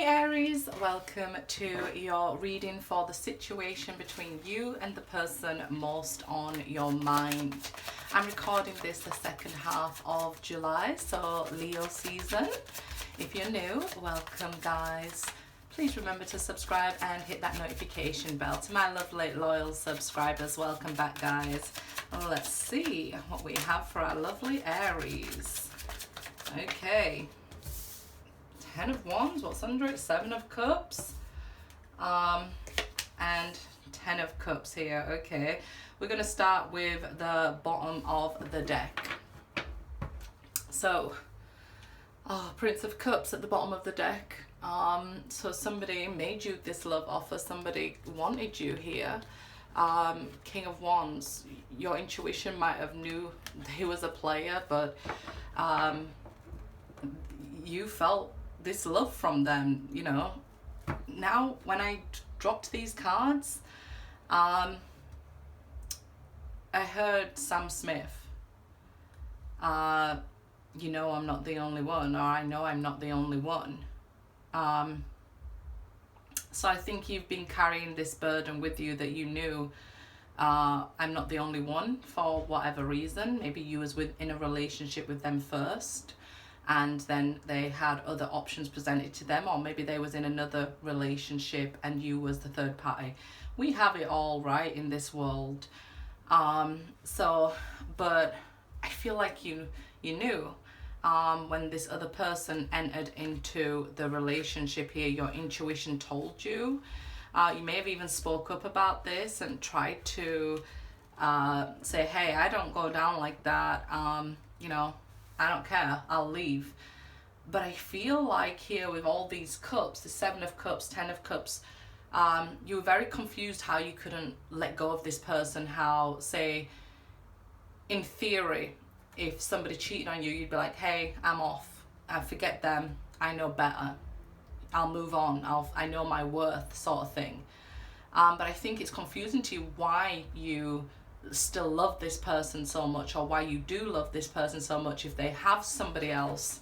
Aries, welcome to your reading for the situation between you and the person most on your mind. I'm recording this the second half of July, so Leo season. If you're new, welcome guys. Please remember to subscribe and hit that notification bell. To my lovely loyal subscribers, welcome back guys. Let's see what we have for our lovely Aries. Okay. 10 of Wands, what's under it? 7 of Cups, and 10 of Cups here. Okay, we're going to start with the bottom of the deck. So, Prince of Cups at the bottom of the deck. So somebody made you this love offer, somebody wanted you here. King of Wands, your intuition might have knew he was a player, but you felt this love from them, you know. Now when I dropped these cards, I heard Sam Smith, you know I'm not the only one, or I know I'm not the only one. So I think you've been carrying this burden with you that you knew I'm not the only one for whatever reason. Maybe you was in a relationship with them first, and then they had other options presented to them, or maybe they was in another relationship and you was the third party. We have it all right in this world. But I feel like you knew when this other person entered into the relationship here, your intuition told you. You may have even spoke up about this and tried to say, hey, I don't go down like that, you know, I don't care, I'll leave. But I feel like here with all these cups, the 7 of Cups, 10 of Cups, you were very confused how you couldn't let go of this person. How, say, in theory, if somebody cheated on you, you'd be like, hey, I'm off, I forget them, I know better, I'll move on, I know my worth, sort of thing. But I think it's confusing to you why you still love this person so much, or why you do love this person so much if they have somebody else.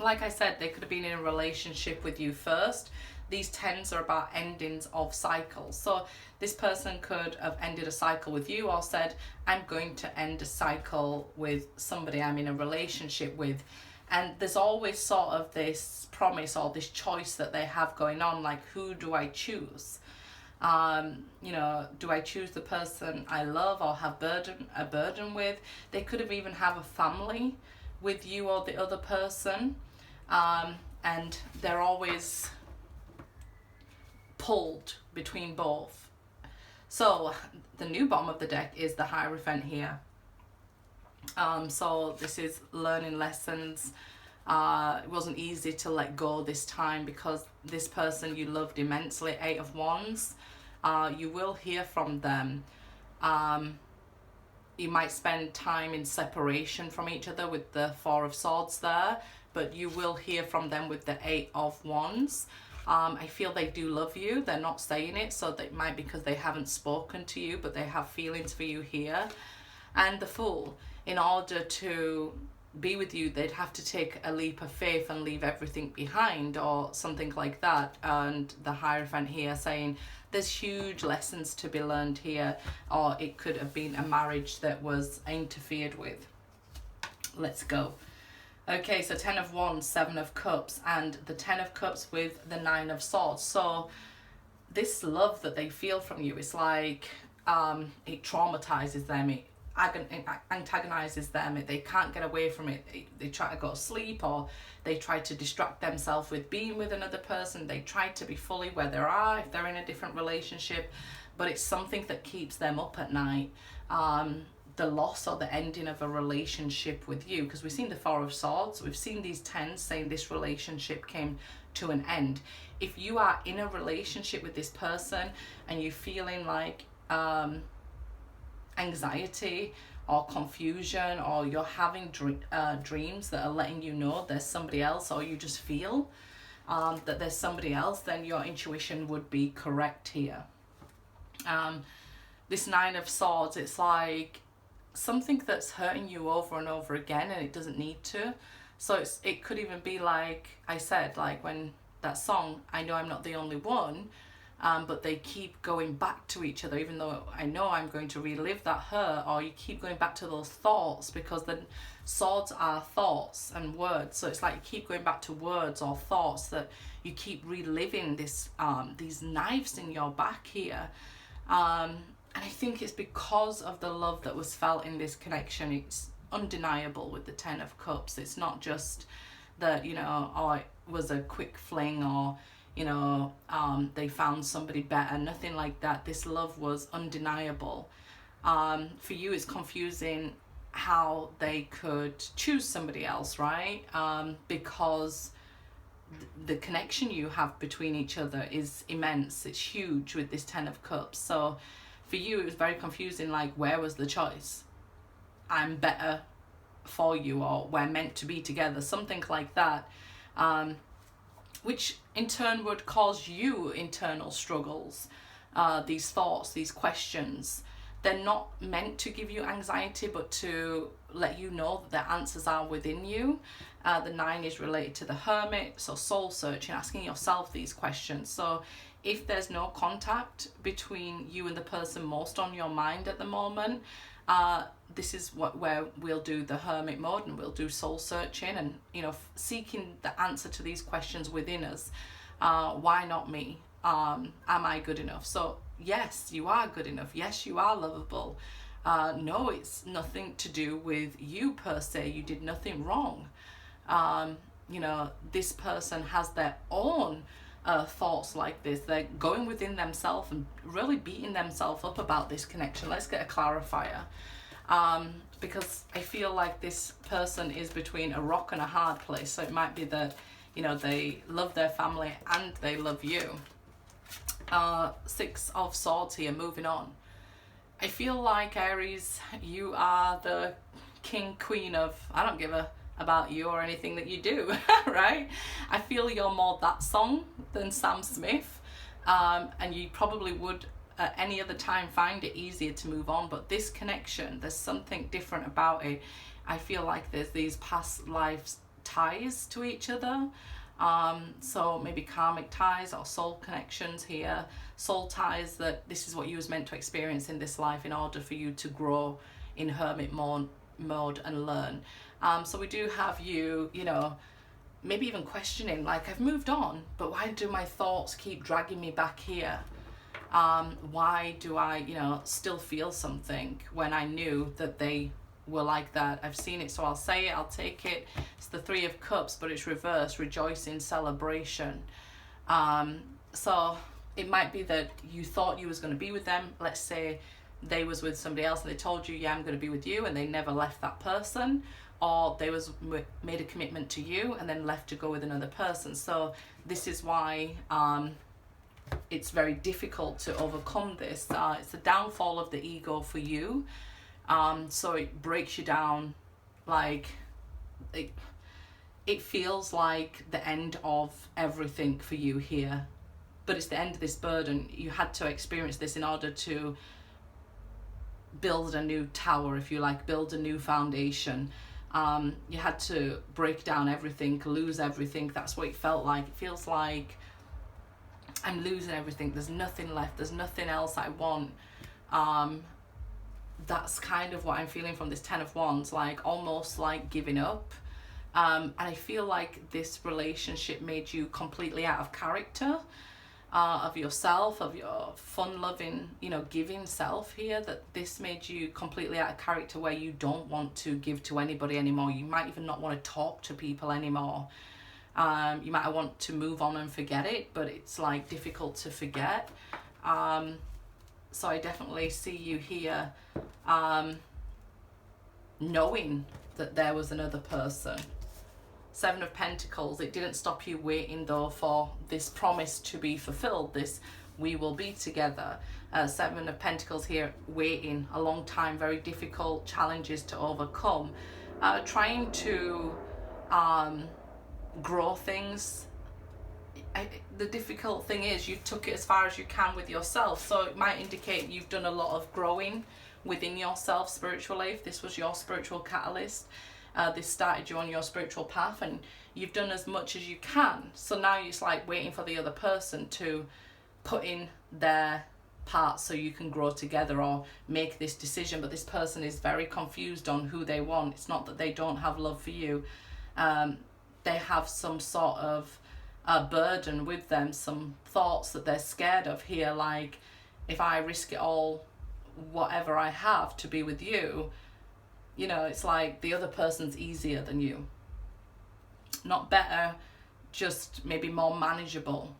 Like I said, they could have been in a relationship with you first. These 10s are about endings of cycles. So this person could have ended a cycle with you, or said, I'm going to end a cycle with somebody I'm in a relationship with. And there's always sort of this promise or this choice that they have going on, like, who do I choose? You know, do I choose the person I love or have a burden with? They could have even have a family with you or the other person, and they're always pulled between both. So the new bottom of the deck is the Hierophant here. So this is learning lessons. It wasn't easy to let go this time because this person you loved immensely, 8 of Wands. You will hear from them. You might spend time in separation from each other with the 4 of Swords there, but you will hear from them with the 8 of Wands. I feel they do love you. They're not saying it, so it might be because they haven't spoken to you, but they have feelings for you here. And the Fool, in order to be with you, they'd have to take a leap of faith and leave everything behind, or something like that. And the Hierophant here saying there's huge lessons to be learned here, or it could have been a marriage that was interfered with. Let's go. Okay, so 10 of Wands, 7 of Cups, and the 10 of Cups with the 9 of Swords. So this love that they feel from you is like, it traumatizes them, it antagonizes them, they can't get away from it. They try to go to sleep, or they try to distract themselves with being with another person. They try to be fully where they are if they're in a different relationship, but it's something that keeps them up at night. The loss or the ending of a relationship with you, because we've seen the 4 of Swords, we've seen these 10s saying this relationship came to an end. If you are in a relationship with this person and you're feeling like anxiety or confusion, or you're having dreams that are letting you know there's somebody else, or you just feel that there's somebody else, then your intuition would be correct here. This 9 of Swords, it's like something that's hurting you over and over again, and it doesn't need to. So it could even be like I said, like when that song, I know I'm not the only one, but they keep going back to each other, even though I know I'm going to relive that hurt, or you keep going back to those thoughts, because the swords are thoughts and words. So it's like you keep going back to words or thoughts, that you keep reliving this, these knives in your back here. And I think it's because of the love that was felt in this connection. It's undeniable with the Ten of Cups. It's not just that, you know, oh, it was a quick fling, or, you know, they found somebody better. Nothing like that. This love was undeniable. For you, it's confusing how they could choose somebody else, right? Because the connection you have between each other is immense. It's huge with this Ten of Cups. So for you, it was very confusing, like, where was the choice? I'm better for you, or we're meant to be together, something like that. Which in turn would cause you internal struggles, these thoughts, these questions. They're not meant to give you anxiety, but to let you know that the answers are within you. The 9 is related to the Hermit, so soul searching, asking yourself these questions. So if there's no contact between you and the person most on your mind at the moment, this is where we'll do the Hermit mode, and we'll do soul searching, and, you know, seeking the answer to these questions within us. Why not me? Am I good enough? So yes, you are good enough. Yes, you are lovable. No, it's nothing to do with you per se. You did nothing wrong. You know, this person has their own thoughts like this. They're going within themselves and really beating themselves up about this connection. Let's get a clarifier. Because I feel like this person is between a rock and a hard place. So it might be that, you know, they love their family and they love you. 6 of Swords here, moving on. I feel like, Aries, you are the king, queen of, I don't give about you or anything that you do, right? I feel you're more that song than Sam Smith. And you probably would at any other time find it easier to move on, but this connection, there's something different about it. I feel like there's these past lives ties to each other. So maybe karmic ties or soul connections here, soul ties, that this is what you was meant to experience in this life in order for you to grow in Hermit mode and learn. So we do have you, you know, maybe even questioning, like, I've moved on, but why do my thoughts keep dragging me back here? Why do I, you know, still feel something when I knew that they were like that? I've seen it, so I'll say it, I'll take it. It's the 3 of Cups, but it's reversed, rejoicing, celebration. So it might be that you thought you was going to be with them. Let's say they was with somebody else and they told you, yeah, I'm going to be with you, and they never left that person. Or they made a commitment to you and then left to go with another person. So this is why it's very difficult to overcome this. It's the downfall of the ego for you. So it breaks you down, like it feels like the end of everything for you here. But it's the end of this burden. You had to experience this in order to build a new tower, if you like, build a new foundation. You had to break down everything, lose everything. That's what it felt like. It feels like I'm losing everything. There's nothing left. There's nothing else I want. That's kind of what I'm feeling from this 10 of Wands, like almost like giving up. And I feel like this relationship made you completely out of character, of yourself, of your fun-loving, you know, giving self here, that this made you completely out of character, where you don't want to give to anybody anymore. You might even not want to talk to people anymore. You might want to move on and forget it, but it's like difficult to forget. So I definitely see you here knowing that there was another person. 7 of Pentacles, it didn't stop you waiting though for this promise to be fulfilled, this we will be together. 7 of Pentacles here, waiting a long time, very difficult challenges to overcome, trying to grow things. The difficult thing is you took it as far as you can with yourself, so it might indicate you've done a lot of growing within yourself spiritually, if this was your spiritual catalyst. This started you on your spiritual path, and you've done as much as you can. So now it's like waiting for the other person to put in their part so you can grow together or make this decision. But this person is very confused on who they want. It's not that they don't have love for you. They have some sort of burden with them, some thoughts that they're scared of here, like, if I risk it all, whatever I have to be with you, you know, it's like the other person's easier than you. Not better, just maybe more manageable.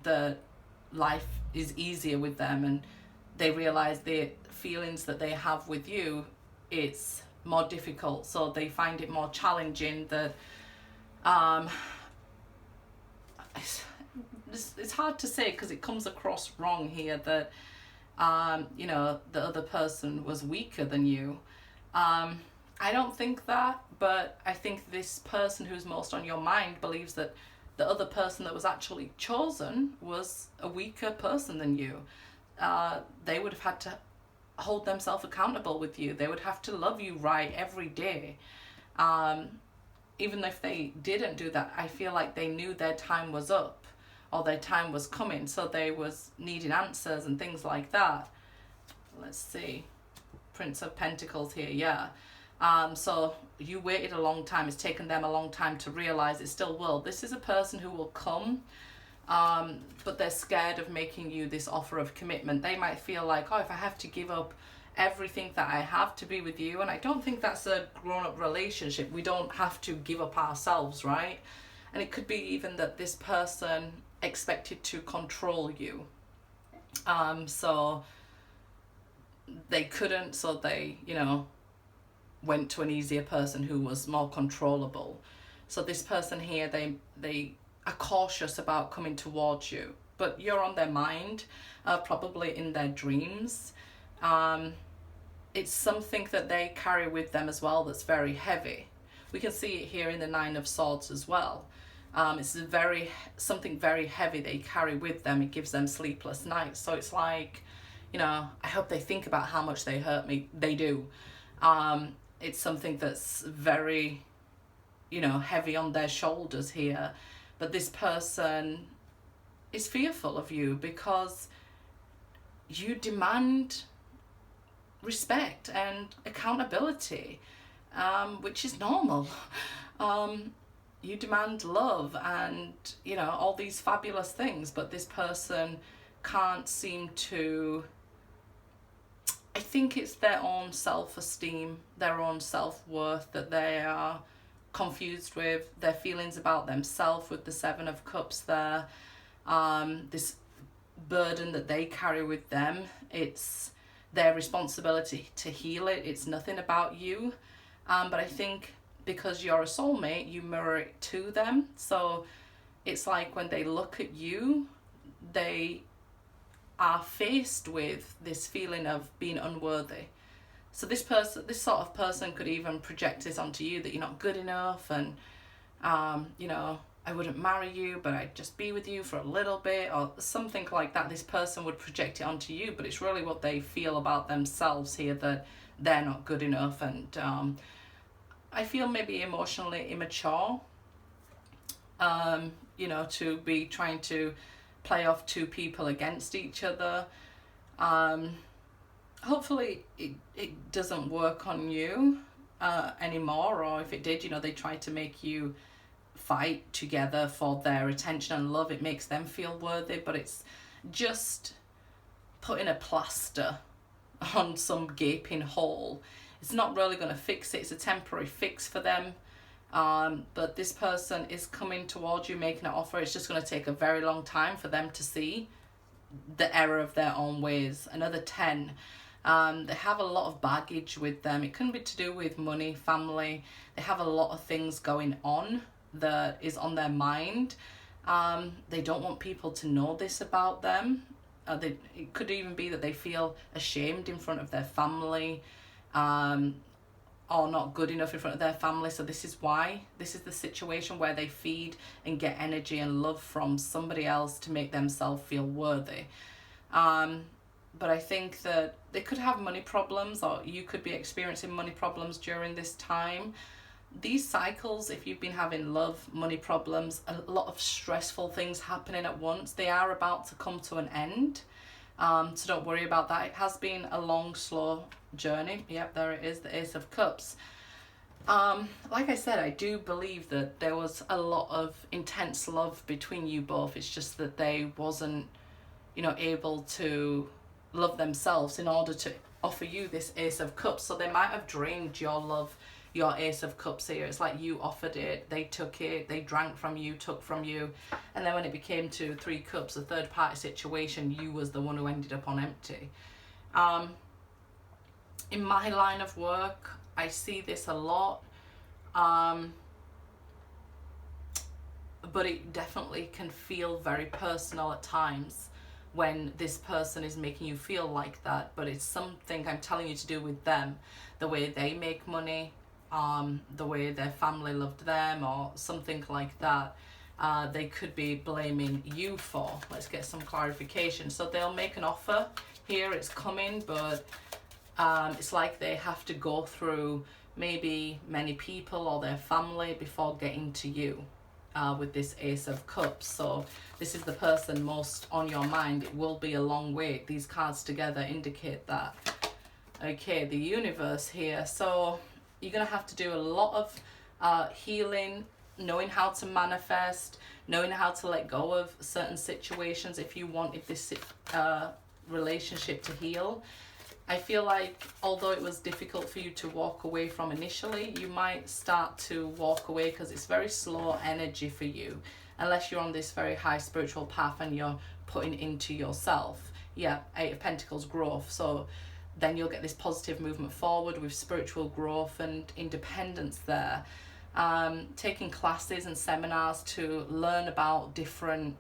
The life is easier with them, and they realize the feelings that they have with you, it's more difficult, so they find it more challenging. That it's hard to say because it comes across wrong here that you know, the other person was weaker than you. I don't think that, but I think this person who's most on your mind believes that the other person that was actually chosen was a weaker person than you. They would have had to hold themselves accountable with you. They would have to love you right every day. Even if they didn't do that, I feel like they knew their time was up or their time was coming, so they was needing answers and things like that. Let's see, Prince of Pentacles here, yeah. So you waited a long time. It's taken them a long time to realize it still will. This is a person who will come, but they're scared of making you this offer of commitment. They might feel like, oh, if I have to give up everything that I have to be with you, and I don't think that's a grown-up relationship. We don't have to give up ourselves, right? And it could be even that this person expected to control you. So they couldn't, so they, you know, went to an easier person who was more controllable. So this person here, they are cautious about coming towards you, but you're on their mind, probably in their dreams. It's something that they carry with them as well that's very heavy. We can see it here in the Nine of Swords as well. It's something very heavy they carry with them. It gives them sleepless nights. So it's like, you know, I hope they think about how much they hurt me. They do. It's something that's very, you know, heavy on their shoulders here. But this person is fearful of you because you demand respect and accountability, which is normal. You demand love and, you know, all these fabulous things, but this person can't seem to, I think it's their own self-esteem, their own self-worth that they are confused with, their feelings about themselves with the Seven of Cups there, this burden that they carry with them. It's their responsibility to heal it. It's nothing about you. But I think because you're a soulmate, you mirror it to them. So it's like when they look at you, they are faced with this feeling of being unworthy. So this sort of person could even project this onto you, that you're not good enough, and you know, I wouldn't marry you, but I'd just be with you for a little bit, or something like that. This person would project it onto you, but it's really what they feel about themselves here, that they're not good enough. And I feel maybe emotionally immature, you know, to be trying to play off two people against each other. Hopefully it doesn't work on you anymore, or if it did, you know, they try to make you fight together for their attention and love. It makes them feel worthy, but it's just putting a plaster on some gaping hole. It's not really going to fix it. It's a temporary fix for them. But this person is coming towards you, making an offer. It's just going to take a very long time for them to see the error of their own ways. Another 10. They have a lot of baggage with them. It can be to do with money, family. They have a lot of things going on that is on their mind. They don't want people to know this about them. It could even be that they feel ashamed in front of their family, or not good enough in front of their family. So this is why. This is the situation where they feed and get energy and love from somebody else to make themselves feel worthy. But I think that they could have money problems, or you could be experiencing money problems during this time. these cycles, if you've been having love, money problems, a lot of stressful things happening at once, they are about to come to an end. So don't worry about that. It has been a long, slow journey. Yep, there it is, the Ace of Cups. Like I said, I do believe that there was a lot of intense love between you both. It's just that they wasn't, you know, able to love themselves in order to offer you this Ace of Cups. So they might have drained your love, your Ace of Cups here. It's like you offered it, they took it, they drank from you, took from you, and then when it became to Three Cups, a third party situation, you was the one who ended up on empty. In my line of work, I see this a lot, but it definitely can feel very personal at times when this person is making you feel like that, but it's something I'm telling you to do with them, the way they make money, the way their family loved them, or something like that. They could be blaming you for. Let's get some clarification. So they'll make an offer here, it's coming, but it's like they have to go through maybe many people or their family before getting to you. With this Ace of Cups. So this is the person most on your mind. It will be a long wait. These cards together indicate that. Okay, the universe here. So you're going to have to do a lot of healing, knowing how to manifest, knowing how to let go of certain situations if you wanted this relationship to heal. I feel like although it was difficult for you to walk away from initially, you might start to walk away because it's very slow energy for you, unless you're on this very high spiritual path and you're putting into yourself. Yeah, Eight of Pentacles, growth. So then you'll get this positive movement forward with spiritual growth and independence there. Taking classes and seminars to learn about different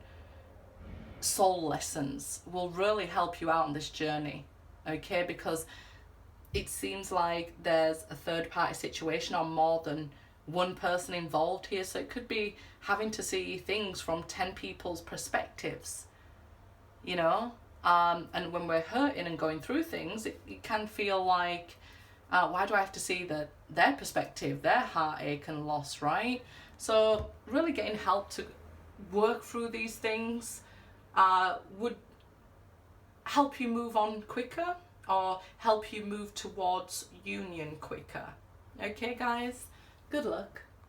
soul lessons will really help you out on this journey. Okay, because it seems like there's a third party situation or more than one person involved here. So it could be having to see things from 10 people's perspectives, you know. And when we're hurting and going through things, it can feel like, why do I have to see their perspective, their heartache and loss, right? So really getting help to work through these things would help you move on quicker or help you move towards union quicker. Okay, guys? Good luck.